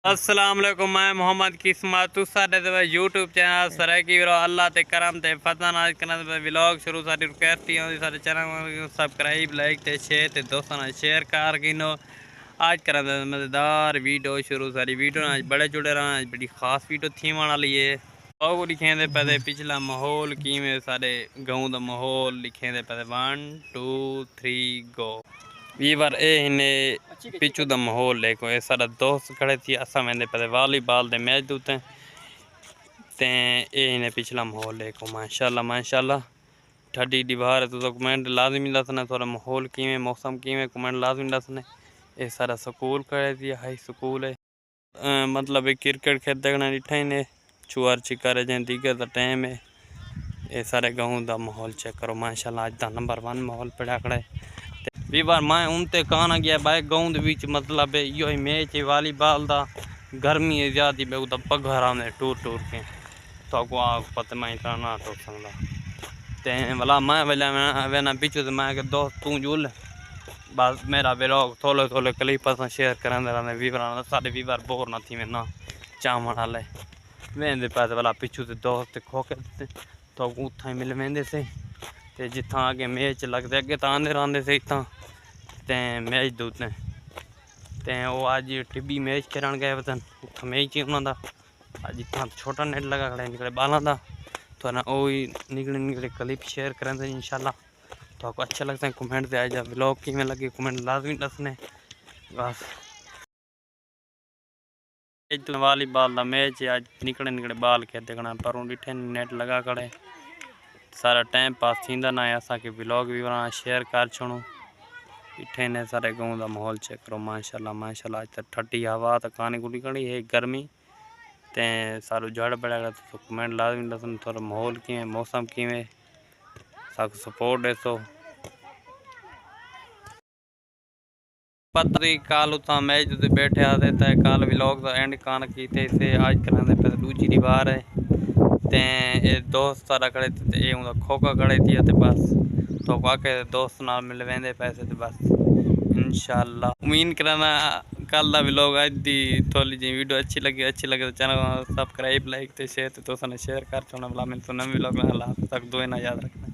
अस्सलाम वालेकुम, मैं मोहम्मद किस्मत तुस साडे ते यूट्यूब चैनल सरकी वीरो अल्लाह ते करम ते फजल नाल करन ते व्लॉग शुरू साडी रिक्वेस्ट ही होंदी साडे चैनल को सब्सक्राइब लाइक ते शेयर ते दोस्तों नाल शेयर कर गिनो। आज करन ते मज़ेदार वीडियो शुरू सारी वीडियो आज बड़े जुड़े रहा आज बड़ी खास वीडियो थी वाली है। लोग लिखे दे पे पिछला माहौल किवें साडे गाँव दा माहौल लिखे दे पे 1 2 3 गो वीवर ए पिछू दा माहौल देखो ये सारा दोस्त खड़े थी असा वेंदे पे वॉलीबॉल दे मैच दूते ते ये पिछला माहौल देखो माशाल्लाह माशाल्लाह ठंडी दीवार तो कमेंट लाजमी दसना थोड़ा माहौल किवें मौसम किवें कमेंट लाजमी दसने। ये सारा स्कूल खड़े थी हाई स्कूल है मतलब क्रिकेट खेलते डिठा ही ने चुआर चिकार जैं दीगर दा टाइम है। ये सारे गाँव दा माहौल चेक करो माशाल्लाह अज दा नंबर 1 माहौल पड़ा खड़ा है। बार मैं उनते कहना गया भाई गाँव मतलब यो मैच है वॉलीबॉल का गर्मी है ज़्यादा बे उदा पघर आने टूर टूर के तो को आग पता मैं इतना ना टूर सकता ते भला मैं वेना पीछे तो मैं दोस्त तू जुल बस मेरा व्लॉग थोड़े थोड़े क्लिप शेयर कराते रहते वीवर सारे वीवर बोर ना थी ना चावण वाले वेंदे पैसे भला पिछू से दोस्त खोके तो उथा ही मिल वेंदे से ते जिथा अगे मैच लगते अगे तो आंदे रहते से इतना ते मैच दूते ते वो अज टिब्बी मैच खेलन गए वतन उतना मैच ही उन्होंने अज इतना छोटा नेट लगा खड़ा निकले बालों का तो ना वो निकले क्लिप शेयर करें इंशाल्लाह। तो आपको अच्छा लगता है कमेंट से आज व्लॉग किमें लगे कमेंट लाजमी दसने बस। वॉलीबॉल का मैच है अज निकले बाल खेलते खड़ा पर डिठे नेट लगा खड़े सारा टाइम पास थी ना असा के व्लॉग भी बना शेयर कर छो इठे ने सारे गाँव का माहौल चेक करो माशाल्लाह माशाल्लाह आज तक ठंडी हवा तो कानी गुड़ी कड़ी है गर्मी ते सारू जड़ बड़ा तो कमेंट लाजमी दसन थोड़ा माहौल किवें मौसम किवें सब सपोर्ट दसो पता कल उतना मैच बैठे आते तो कल व्लॉग का एंड कान किए से आज कराते पे दूजी दीवार है ते ये दोस्त सारा खड़े थे ये खोखा खड़े थी बस तो आके दोस्त नाल मिल वेंदे पैसे तो बस इंशाल्लाह उम्मीद करना कल का व्लॉग आज दी थोड़ी जी वीडियो अच्छी लगे तो चैनल सब्सक्राइब लाइक तो शेयर तो दोस्तों ने शेयर कर छोड़ना भला मिलते नवे व्लॉग तक दो ना याद रखना।